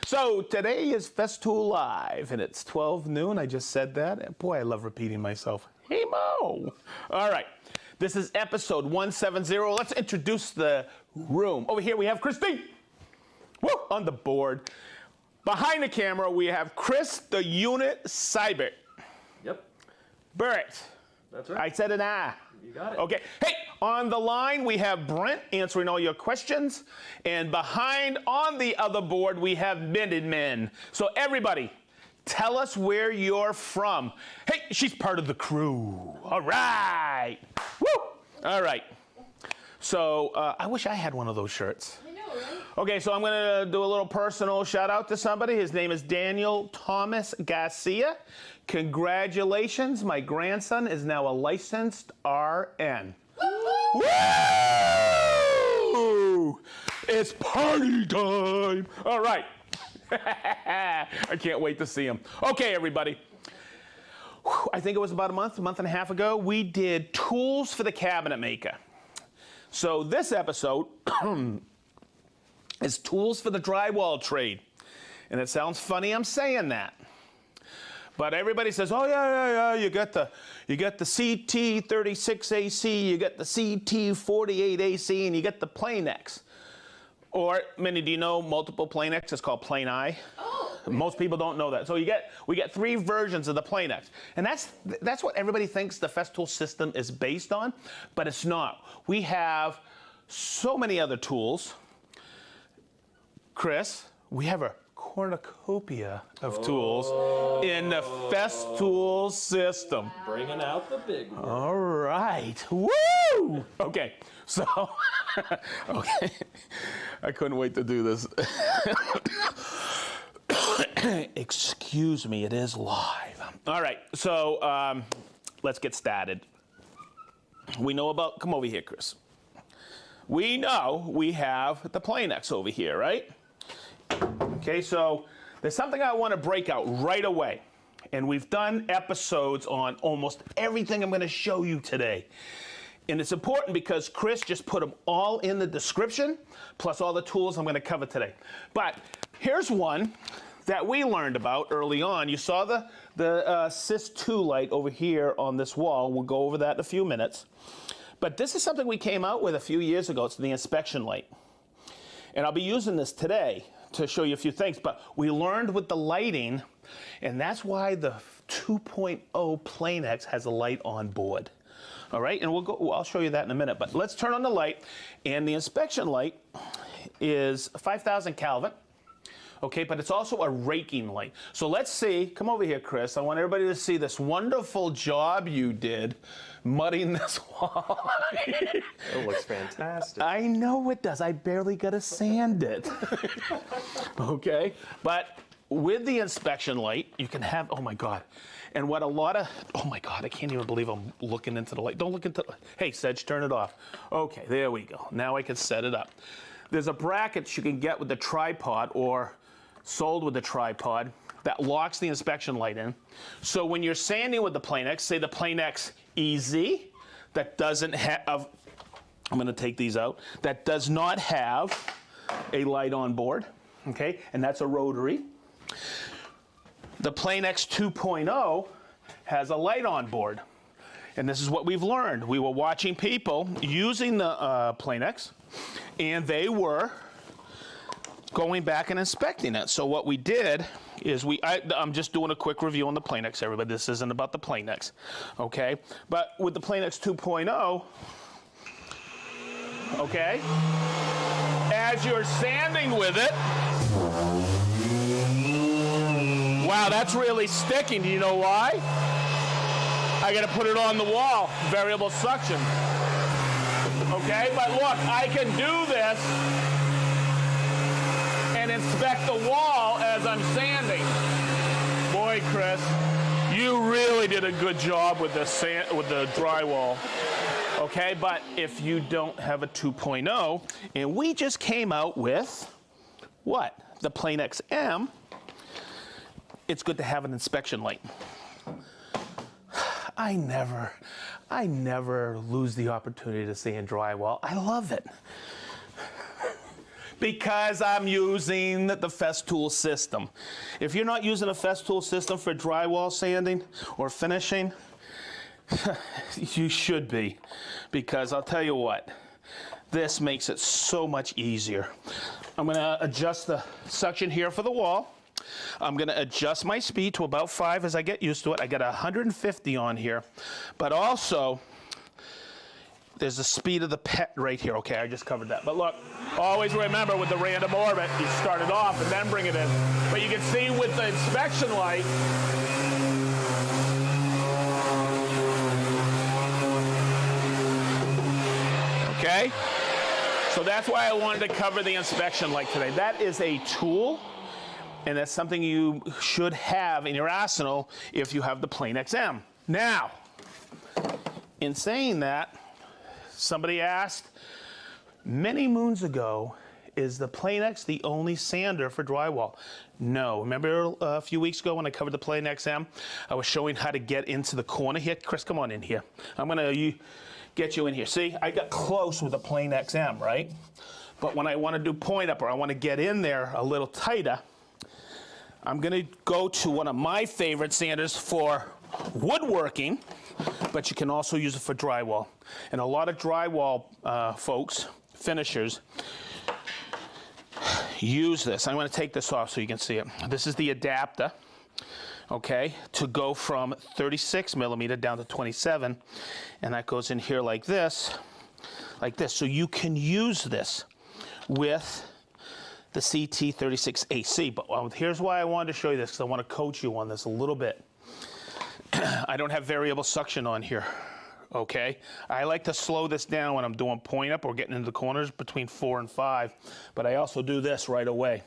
So today is Festool Live, and it's 12 noon. I just said that. And boy, I love repeating myself. Hey, Mo. All right. This is episode 170. Let's introduce the room. Over here we have Christine. Woo, on the board. Behind the camera we have Chris, the unit Seibert. Yep. Barrett. That's right. I said an You got it. Okay. Hey, on the line we have Brent answering all your questions. And behind on the other board we have Minutemen. So everybody, tell us where you're from. Hey, she's part of the crew. All right. Woo! All right. So I wish I had one of those shirts. I know, right? Okay, so I'm going to do a little personal shout out to somebody. His name is Daniel Thomas Garcia. Congratulations, my grandson is now a licensed RN. Woo! It's party time. All right. I can't wait to see him. Okay, everybody. I think it was about a month and a half ago, we did tools for the cabinet maker. So this episode is tools for the drywall trade. And it sounds funny I'm saying that. But everybody says, oh yeah, you got the CT36 AC, you got the CT48 AC, and you get the Planex. Or, many, do you know multiple Planex? It's called Plane I. Oh. Most people don't know that. So we get 3 versions of the Planex. And that's what everybody thinks the Festool system is based on, but it's not. We have so many other tools. Chris, we have a cornucopia of tools in the Festool system. Bringing out the big one. All right. Woo! Okay, so, okay. I couldn't wait to do this. Excuse me, it is live. All right, so let's get started. We know about, come over here, Chris. We know we have the Planex over here, right? Okay, so there's something I want to break out right away. And we've done episodes on almost everything I'm going to show you today. And it's important because Chris just put them all in the description, plus all the tools I'm going to cover today. But here's one that we learned about early on. You saw the Sys2 light over here on this wall. We'll go over that in a few minutes. But this is something we came out with a few years ago. It's the inspection light. And I'll be using this today to show you a few things. But we learned with the lighting, and that's why the 2.0 Planex has a light on board. All right, and I'll show you that in a minute. But let's turn on the light. And the inspection light is 5,000 Kelvin. Okay, but it's also a raking light. So let's see, come over here, Chris. I want everybody to see this wonderful job you did mudding this wall. It looks fantastic. I know it does. I barely got to sand it. Okay, but with the inspection light, you can have, oh my God. And what a lot of, oh my God, I can't even believe I'm looking into the light. Don't look into, hey, Sedge, turn it off. Okay, there we go. Now I can set it up. There's a bracket you can get with the tripod or sold with the tripod that locks the inspection light in. So when you're sanding with the Planex, say the Planex EZ, that doesn't have, I'm gonna take these out, that does not have a light on board, okay? And that's a rotary. The Planex 2.0 has a light on board. And this is what we've learned. We were watching people using the Planex, and they were going back and inspecting it. So what we did is I'm just doing a quick review on the Planex, everybody. This isn't about the Planex, okay? But with the Planex 2.0, okay, as you're sanding with it, wow, that's really sticking. Do you know why? I got to put it on the wall, variable suction. Okay, but look, I can do this and inspect the wall as I'm sanding. Boy, Chris, you really did a good job with the drywall. Okay, but if you don't have a 2.0, and we just came out with what? The Planex M. It's good to have an inspection light. I never lose the opportunity to sand drywall. I love it. Because I'm using the Festool system. If you're not using a Festool system for drywall sanding or finishing, you should be. Because I'll tell you what, this makes it so much easier. I'm gonna adjust the suction here for the wall. I'm gonna adjust my speed to about 5 as I get used to it. I got 150 on here, but also, there's the speed of the pet right here. Okay, I just covered that. But look, always remember with the random orbit, you start it off and then bring it in. But you can see with the inspection light, okay? So that's why I wanted to cover the inspection light today. That is a tool, and that's something you should have in your arsenal if you have the Planex M. Now, in saying that, somebody asked many moons ago, is the Planex the only sander for drywall? No. Remember a few weeks ago when I covered the Planex M? I was showing how to get into the corner here. Chris, come on in here. I'm going to get you in here. See, I got close with the Planex M, right? But when I want to do point up or I want to get in there a little tighter, I'm going to go to one of my favorite sanders for woodworking, but you can also use it for drywall. And a lot of drywall folks, finishers, use this. I'm going to take this off so you can see it. This is the adapter, okay, to go from 36 millimeter down to 27, and that goes in here like this. So you can use this with the CT36AC. But here's why I wanted to show you this, because I want to coach you on this a little bit. I don't have variable suction on here, okay? I like to slow this down when I'm doing point up or getting into the corners between 4 and 5, but I also do this right away.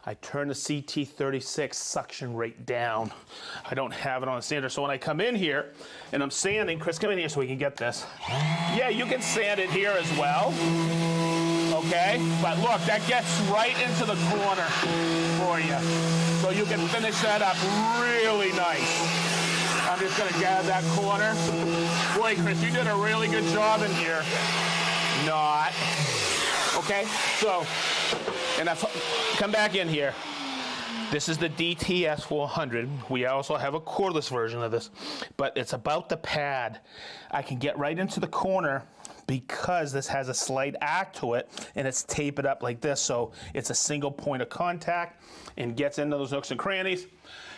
I turn the CT36 suction rate down. I don't have it on the sander, so when I come in here and I'm sanding, Chris, come in here so we can get this. Yeah, you can sand it here as well, okay? But look, that gets right into the corner for you, so you can finish that up really nice. I'm just going to grab that corner. Boy, Chris, you did a really good job in here. Not. Okay, so, and come back in here. This is the DTS 400. We also have a cordless version of this, but it's about the pad. I can get right into the corner because this has a slight arc to it, and it's tapered up like this, so it's a single point of contact and gets into those nooks and crannies.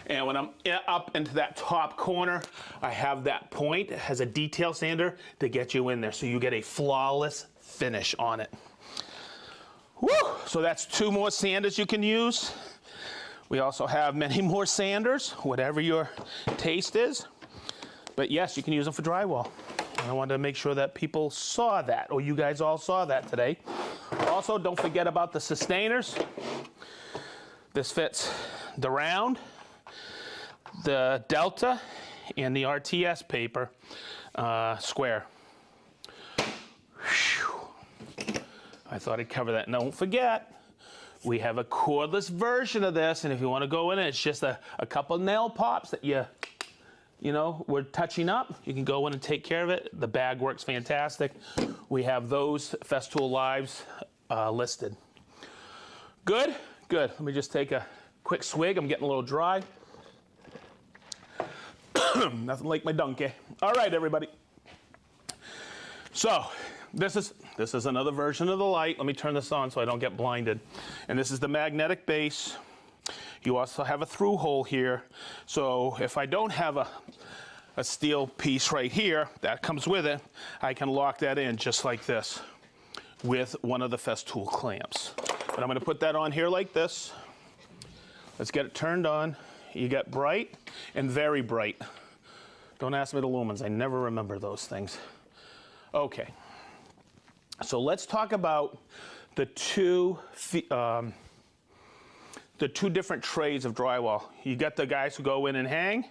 And when I'm up into that top corner, I have that point. It has a detail sander to get you in there, so you get a flawless finish on it. Woo! So that's 2 more sanders you can use. We also have many more sanders, whatever your taste is. But yes, you can use them for drywall. I wanted to make sure that people saw that, or you guys all saw that today. Also, don't forget about the sustainers. This fits the round, the delta, and the RTS paper square. Whew. I thought I'd cover that. Don't forget, we have a cordless version of this, and if you want to go in it, it's just a couple nail pops that we're touching up. You can go in and take care of it. The bag works fantastic. We have those Festool Lives listed. Good? Good. Let me just take a quick swig. I'm getting a little dry. Nothing like my donkey. All right, everybody. So this is another version of the light. Let me turn this on so I don't get blinded. And this is the magnetic base. You also have a through hole here. So if I don't have a steel piece right here that comes with it, I can lock that in just like this with one of the Festool clamps. But I'm going to put that on here like this. Let's get it turned on. You get bright and very bright. Don't ask me the lumens. I never remember those things. Okay. So let's talk about the two different trades of drywall. You got the guys who go in and hang,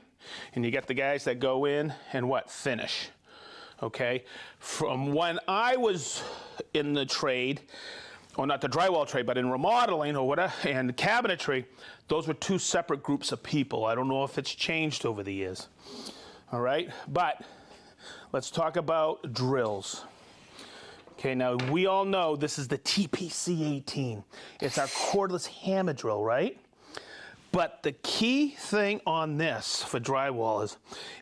and you got the guys that go in and what? Finish. Okay? From when I was in the trade, or not the drywall trade, but in remodeling or whatever, and cabinetry, those were 2 separate groups of people. I don't know if it's changed over the years. All right? But let's talk about drills. Okay, now we all know this is the TPC-18. It's our cordless hammer drill, right? But the key thing on this for drywall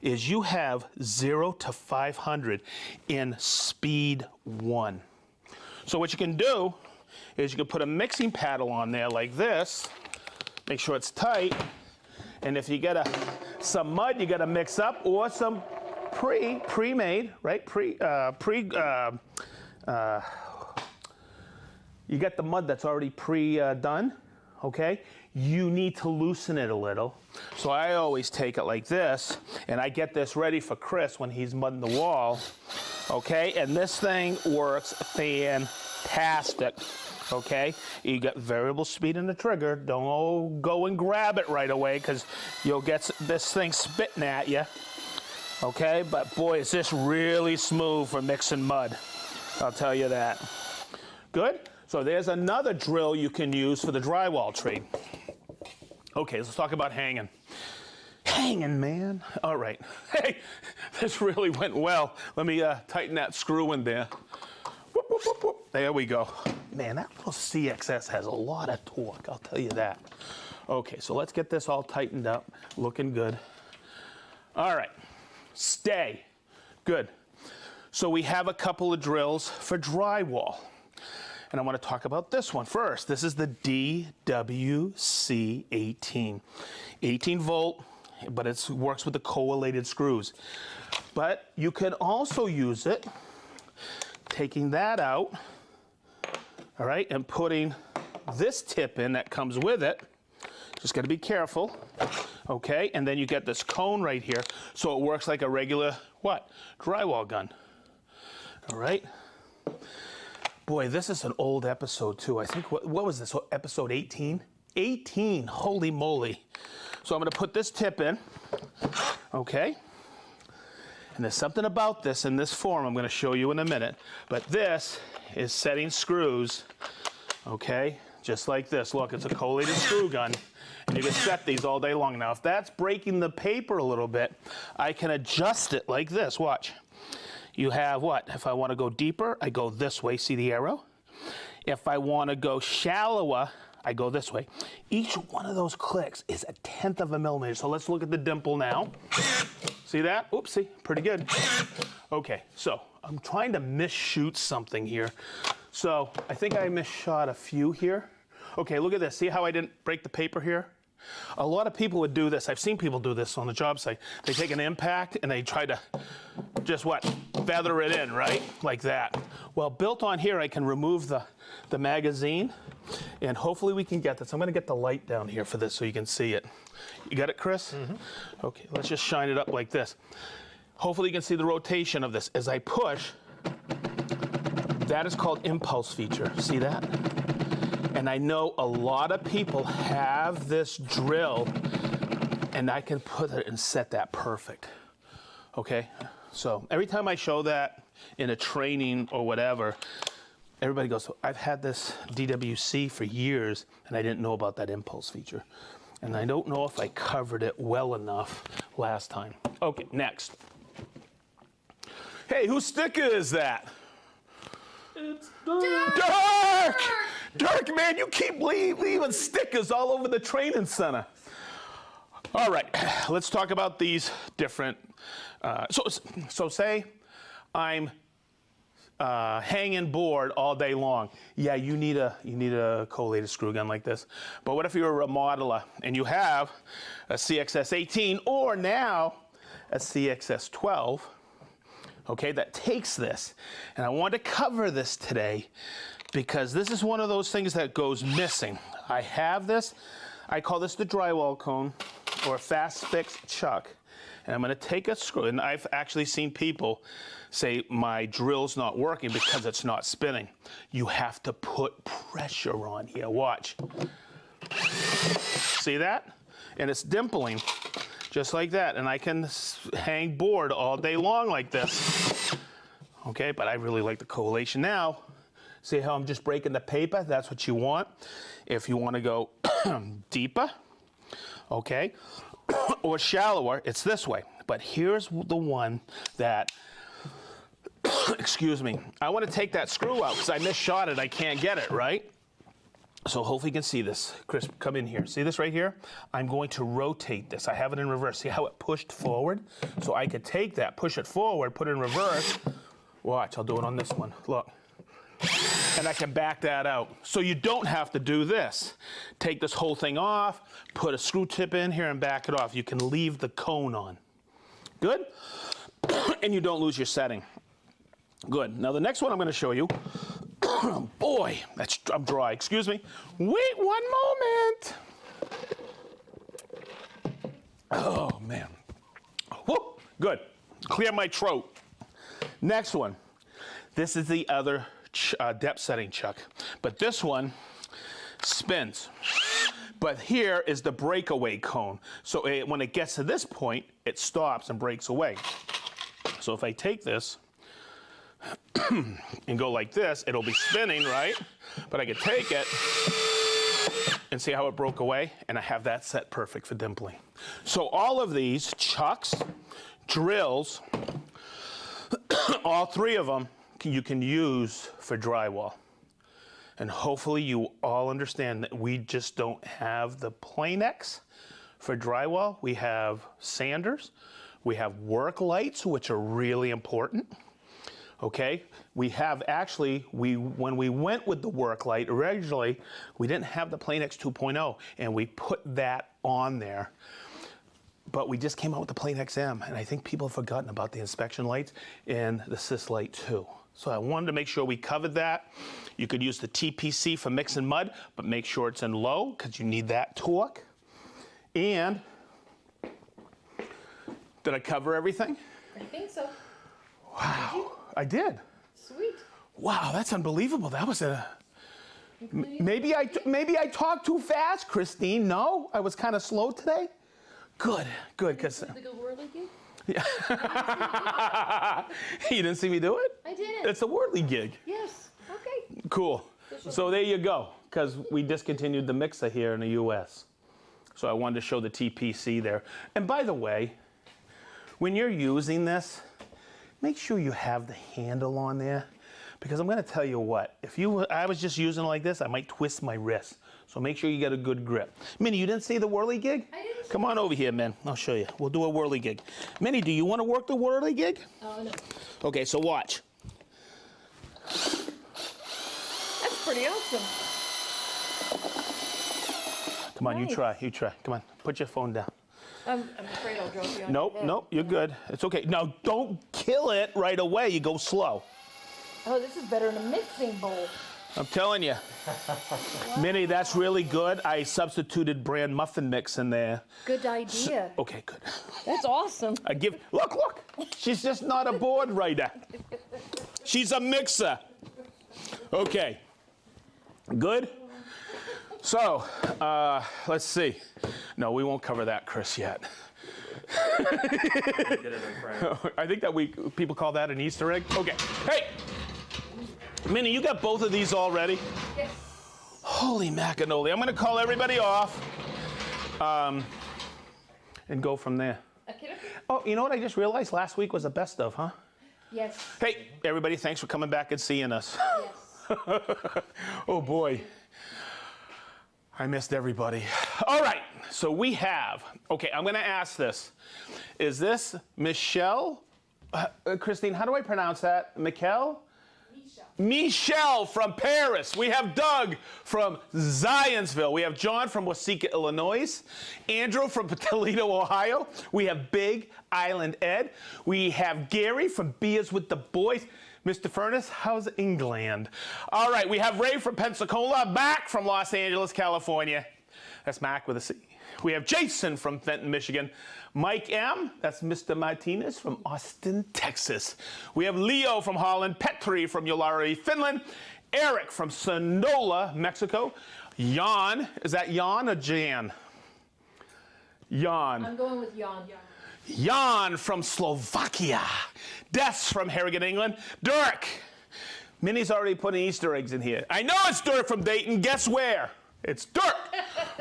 is you have 0 to 500 in speed 1. So what you can do is you can put a mixing paddle on there like this, make sure it's tight, and if you get some mud you got to mix up, or some pre-made, right? You got the mud that's already done, okay? You need to loosen it a little. So I always take it like this, and I get this ready for Chris when he's mudding the wall, okay? And this thing works fantastic, okay? You got variable speed in the trigger. Don't go and grab it right away, because you'll get this thing spitting at you, okay? But boy, is this really smooth for mixing mud. I'll tell you that. Good? So there's another drill you can use for the drywall trade. Okay, let's talk about hanging. Hanging, man. All right. Hey, this really went well. Let me tighten that screw in there. Whoop, whoop, whoop, whoop. There we go. Man, that little CXS has a lot of torque, I'll tell you that. Okay, so let's get this all tightened up. Looking good. All right. Stay. Good. So we have a couple of drills for drywall. And I want to talk about this one first. This is the DWC-18. 18 volt, but it works with the collated screws. But you can also use it, taking that out, all right, and putting this tip in that comes with it. Just got to be careful, okay? And then you get this cone right here, so it works like a regular, what? Drywall gun, all right? Boy, this is an old episode too. I think, what was this, episode 18? 18, holy moly. So I'm gonna put this tip in, okay? And there's something about this in this form I'm gonna show you in a minute. But this is setting screws, okay? Just like this. Look, it's a collated screw gun. And you can set these all day long. Now, if that's breaking the paper a little bit, I can adjust it like this, watch. You have what? If I want to go deeper, I go this way. See the arrow? If I want to go shallower, I go this way. Each one of those clicks is 1/10 of a millimeter. So let's look at the dimple now. See that? Oopsie, pretty good. Okay, so I'm trying to misshoot something here. So I think I misshot a few here. Okay, look at this. See how I didn't break the paper here? A lot of people would do this. I've seen people do this on the job site. They take an impact and they try to just what? Feather it in, right? Like that. Well, built on here, I can remove the magazine, and hopefully we can get this. I'm going to get the light down here for this so you can see it. You got it, Chris? Mm-hmm. Okay, let's just shine it up like this. Hopefully you can see the rotation of this. As I push, that is called impulse feature. See that? And I know a lot of people have this drill, and I can put it and set that perfect. Okay? So every time I show that in a training or whatever, everybody goes, I've had this DWC for years, and I didn't know about that impulse feature. And I don't know if I covered it well enough last time. Okay, next. Hey, whose sticker is that? It's Dirk! Dirk, man, you keep leaving stickers all over the training center. All right, let's talk about these different. So say I'm hanging board all day long. Yeah, you need a collated screw gun like this. But what if you're a remodeler and you have a CXS 18 or now a CXS 12? Okay, that takes this. And I want to cover this today because this is one of those things that goes missing. I have this, I call this the drywall cone or a fast fix chuck. And I'm going to take a screw, and I've actually seen people say my drill's not working because it's not spinning. You have to put pressure on here, watch. See that? And it's dimpling. Just like that, and I can hang board all day long like this. Okay, but I really like the collation. Now, see how I'm just breaking the paper? That's what you want. If you want to go deeper, okay, or shallower, it's this way. But here's the one that excuse me, I want to take that screw out because I misshot it. I can't get it, right? So hopefully you can see this. Chris, come in here. See this right here? I'm going to rotate this. I have it in reverse. See how it pushed forward? So I could take that, push it forward, put it in reverse. Watch, I'll do it on this one. Look. And I can back that out. So you don't have to do this. Take this whole thing off, put a screw tip in here and back it off. You can leave the cone on. Good? And you don't lose your setting. Good. Now the next one I'm going to show you. Boy, I'm dry. Excuse me. Wait one moment. Oh, man. Whoop. Good. Clear my throat. Next one. This is the other depth setting chuck. But this one spins. But here is the breakaway cone. So when it gets to this point, it stops and breaks away. So if I take this and go like this, it'll be spinning, right? But I could take it and see how it broke away, and I have that set perfect for dimpling. So all of these chucks, drills, all three of them you can use for drywall. And hopefully you all understand that we just don't have the Planex for drywall. We have sanders. We have work lights, which are really important. Okay, we have actually, when we went with the work light originally, we didn't have the Planex 2.0, and we put that on there. But we just came out with the Planex M, and I think people have forgotten about the inspection lights and the sys light too. So I wanted to make sure we covered that. You could use the TPC for mixing mud, but make sure it's in low because you need that torque. And did I cover everything? I think so. Wow, I did. Sweet. Wow, that's unbelievable. That was a. Maybe I talked too fast, Christine. No, I was kind of slow today. Good, because. Did the whirly gig? Yeah. You didn't see me do it? I didn't. It's a whirly gig. Yes. Okay. Cool. So there you go. Because we discontinued the mixer here in the U.S. So I wanted to show the TPC there. And by the way, when you're using this, make sure you have the handle on there, because I'm going to tell you what, if I was just using it like this, I might twist my wrist. So make sure you get a good grip. Minnie, you didn't see the whirly gig? I didn't. Come on over here, man. I'll show you. We'll do a whirly gig. Minnie, do you want to work the whirly gig? Oh, no. Okay, so watch. That's pretty awesome. Come on, Nice. you try. Come on, put your phone down. I'm afraid I'll drop you on Nope, your head. nope, you're good. It's okay. Now, don't kill it right away. You go slow. Oh, this is better than a mixing bowl. I'm telling you. Minnie, that's really good. I substituted bran muffin mix in there. Good idea. Okay, good. That's awesome. Look. She's just not a board writer. She's a mixer. Okay. Good? So, let's see. No, we won't cover that, Chris, yet. I think that people call that an Easter egg. Okay. Hey! Minnie, you got both of these already? Yes. Holy macanoli. I'm going to call everybody off and go from there. Okay. Oh, you know what I just realized? Last week was the best of, huh? Yes. Hey, everybody, thanks for coming back and seeing us. Yes. Oh, boy. I missed everybody. All right, so we have, okay, I'm going to ask this. Is this Michelle? Christine, how do I pronounce that? Michelle? Michelle from Paris. We have Doug from Zionsville. We have John from Waseca, Illinois. Andrew from Toledo, Ohio. We have Big Island Ed. We have Gary from Beers with the Boys. Mr. Furness, how's England? All right, we have Ray from Pensacola, Mac from Los Angeles, California. That's Mac with a C. We have Jason from Fenton, Michigan. Mike M., that's Mr. Martinez from Austin, Texas. We have Leo from Holland, Petri from Ullari, Finland, Eric from Sonora, Mexico. Jan, is that Jan or Jan? Jan. I'm going with Jan. Jan from Slovakia. Des from Harrogate, England. Dirk. Minnie's already putting Easter eggs in here. I know it's Dirk from Dayton. Guess where? It's Dirk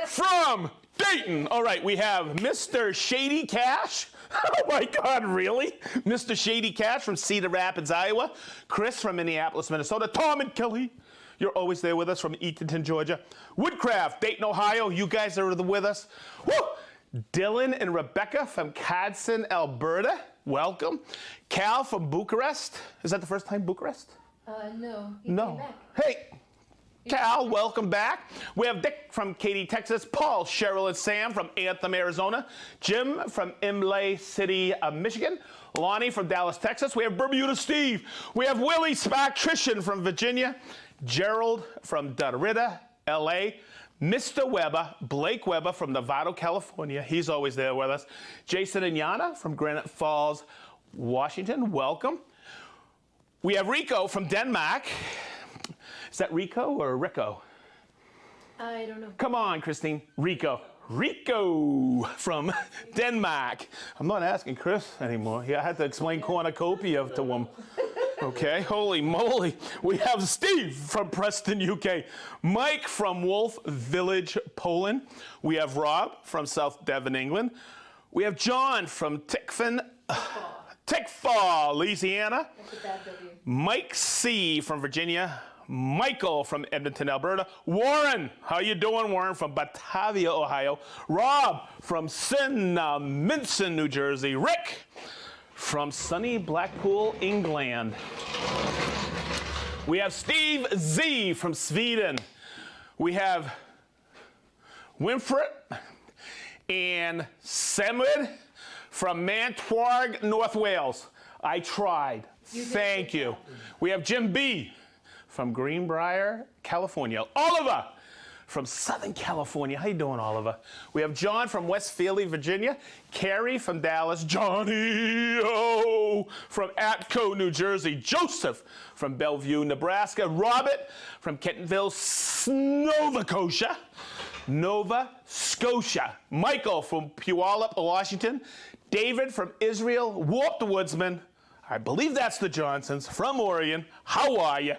from Dayton. All right, we have Mr. Shady Cash Oh my God, really? Mr. Shady Cash from Cedar Rapids, Iowa. Chris from Minneapolis, Minnesota. Tom and Kelly, you're always there with us from Eatonton, Georgia. Woodcraft, Dayton, Ohio. You guys are with us. Woo! Dylan and Rebecca from Cadson, Alberta. Welcome. Cal from Bucharest. Is that the first time Bucharest? No. He came back. Hey, Cal, welcome back. We have Dick from Katy, Texas. Paul, Cheryl, and Sam from Anthem, Arizona. Jim from Imlay City, Michigan. Lonnie from Dallas, Texas. We have Bermuda Steve. We have Willie Spartrician from Virginia. Gerald from Dorita, LA. Mr. Weber, Blake Weber from Novato, California. He's always there with us. Jason and Yana from Granite Falls, Washington. Welcome. We have Rico from Denmark. Is that Rico or Rico? I don't know. Come on, Christine. Rico. Rico from Denmark. I'm not asking Chris anymore. I had to explain cornucopia to him. Okay, holy moly. We have Steve from Preston, UK. Mike from Wolf Village, Poland. We have Rob from South Devon, England. We have John from Tickfaw, Louisiana. That's a bad W. Mike C. from Virginia. Michael from Edmonton, Alberta. Warren, how you doing, Warren, from Batavia, Ohio. Rob from Minson, New Jersey. Rick from sunny Blackpool, England. We have Steve Z from Sweden. We have Winfred and Semud from Mantwarg, North Wales. I tried. Thank you. We have Jim B. from Greenbrier, California. Oliver from Southern California. How you doing, Oliver? We have John from West Philly, Virginia. Carrie from Dallas. Johnny O from Atco, New Jersey. Joseph from Bellevue, Nebraska. Robert from Kentonville, Nova Scotia. Michael from Puyallup, Washington. David from Israel. Warp the Woodsman. I believe that's the Johnsons from Oregon. How are you?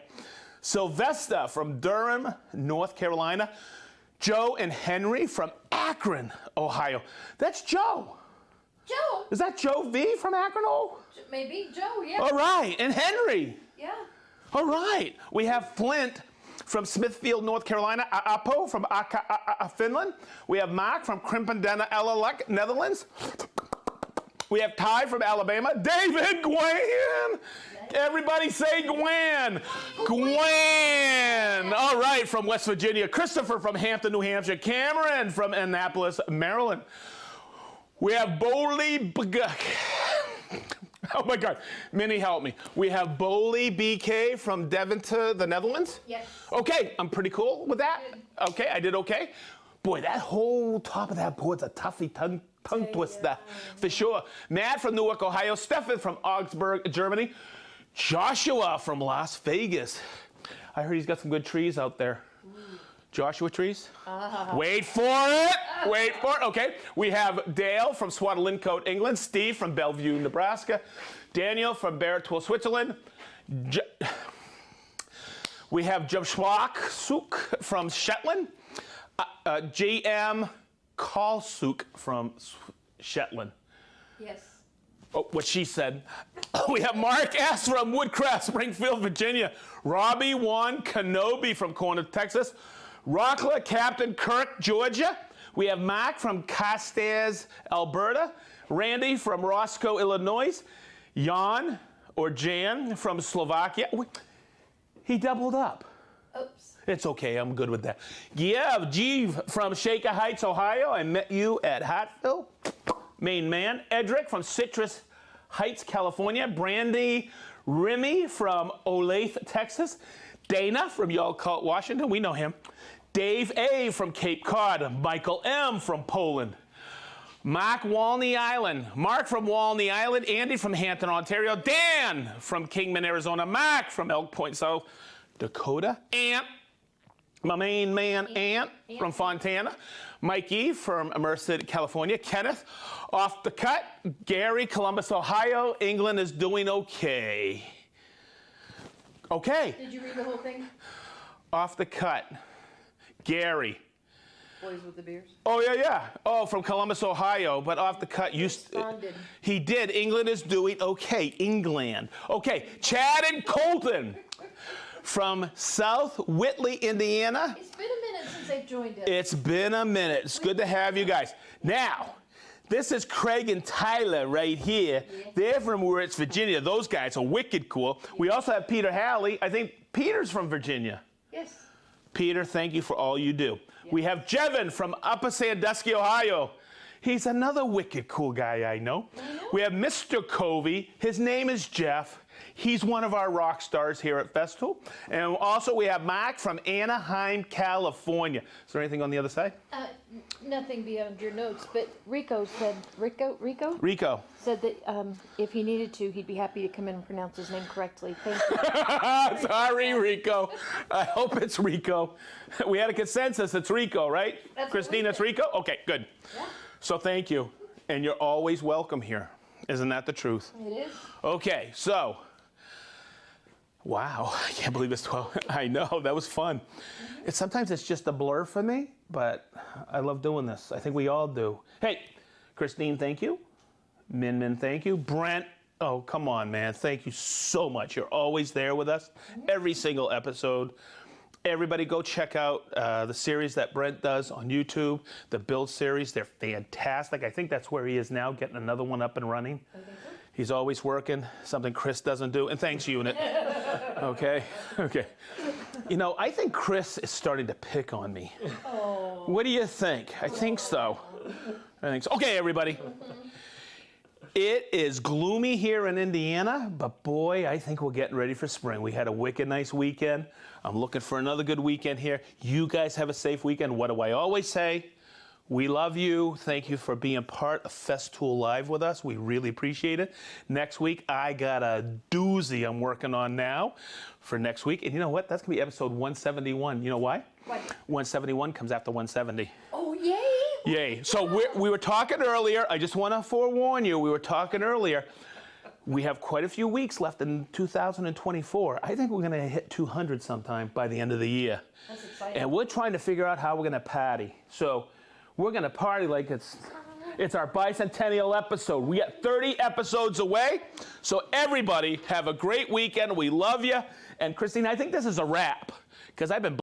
Sylvester from Durham, North Carolina. Joe and Henry from Akron, Ohio. That's Joe. Joe. Is that Joe V from Akron? Oh. Maybe Joe, yeah. All right. And Henry. Yeah. All right. We have Flint from Smithfield, North Carolina. Apo from Finland. We have Mark from Krimpendena, Netherlands. We have Ty from Alabama. David Gwen. Everybody say Gwen. Gwen. All right, from West Virginia. Christopher from Hampton, New Hampshire. Cameron from Annapolis, Maryland. We have Bowley. Oh my God. Minnie, help me. We have Bowley BK from Deventer, the Netherlands. Yes. Okay, I'm pretty cool with that. Okay, I did okay. Boy, that whole top of that board's a toughie tongue twister, for sure. Matt from Newark, Ohio. Stefan from Augsburg, Germany. Joshua from Las Vegas. I heard he's got some good trees out there. Joshua trees? Wait for it. Wait for it. Okay. We have Dale from Swadlincote, England. Steve from Bellevue, Nebraska. Daniel from Barrettwell, Switzerland. We have Jabschwak Suk from Shetland. J.M. Kalsuk from Shetland. Yes. Oh, what she said. We have Mark S. from Woodcraft, Springfield, Virginia. Robbie Juan Kenobi from Corner, Texas. Rockler Captain Kirk, Georgia. We have Mark from Carstairs, Alberta. Randy from Roscoe, Illinois. Jan, or Jan, from Slovakia. He doubled up. Oops. It's okay, I'm good with that. Yeah, Jeeve from Shaker Heights, Ohio. I met you at Hartville. Main man. Edric from Citrus Heights, California. Brandy Remy from Olathe, Texas. Dana from Yalcott, Washington. We know him. Dave A. from Cape Cod. Michael M. from Poland. Mark Walney Island. Mark from Walney Island. Andy from Hampton, Ontario. Dan from Kingman, Arizona. Mark from Elk Point, South Dakota. Ant. My main man, Ant from Fontana. Mikey from Merced, California. Kenneth, off the cut. Gary, Columbus, Ohio. England is doing okay. Okay. Did you read the whole thing? Off the cut. Gary. Boys with the beers. Oh, yeah. Oh, from Columbus, Ohio, but off the cut. Responded. He did. England is doing okay. England. Okay, Chad and Colton from South Whitley, Indiana. It's been a minute since they've joined us. It's been a minute. It's good to have you guys. Now, this is Craig and Tyler right here. Yeah. They're from West Virginia. Those guys are wicked cool. We also have Peter Halley. I think Peter's from Virginia. Yes. Peter, thank you for all you do. We have Jevin from Upper Sandusky, Ohio. He's another wicked cool guy I know. We have Mr. Covey. His name is Jeff. He's one of our rock stars here at Festool. And also we have Mark from Anaheim, California. Is there anything on the other side? Nothing beyond your notes, but Rico said, Rico Rico. said that if he needed to, he'd be happy to come in and pronounce his name correctly. Thank you. Sorry, Rico. I hope it's Rico. We had a consensus. It's Rico, right? That's Christine, what we it's said. Rico? Okay, good. Yeah. So thank you. And you're always welcome here. Isn't that the truth? It is. Okay, so, wow, I can't believe it's 12. I know, that was fun. Sometimes it's just a blur for me, but I love doing this. I think we all do. Hey, Christine, thank you. Min, thank you. Brent, oh, come on, man. Thank you so much. You're always there with us, every single episode. Everybody go check out the series that Brent does on YouTube, the Build series. They're fantastic. I think that's where he is now, getting another one up and running. He's always working, something Chris doesn't do. And thanks, Unit. Okay. You know, I think Chris is starting to pick on me. Oh. What do you think? I think so. Okay, everybody. It is gloomy here in Indiana, but boy, I think we're getting ready for spring. We had a wicked nice weekend. I'm looking for another good weekend here. You guys have a safe weekend. What do I always say? We love you. Thank you for being part of Festool Live with us. We really appreciate it. Next week, I got a doozy I'm working on now for next week. And you know what? That's going to be episode 171. You know why? Why? 171 comes after 170. Oh, yay! Yay. So we were talking earlier. I just want to forewarn you. We were talking earlier. We have quite a few weeks left in 2024. I think we're going to hit 200 sometime by the end of the year. That's exciting. And we're trying to figure out how we're going to party. So we're going to party like it's our bicentennial episode. We got 30 episodes away. So everybody have a great weekend. We love you. And Christine, I think this is a wrap because I've been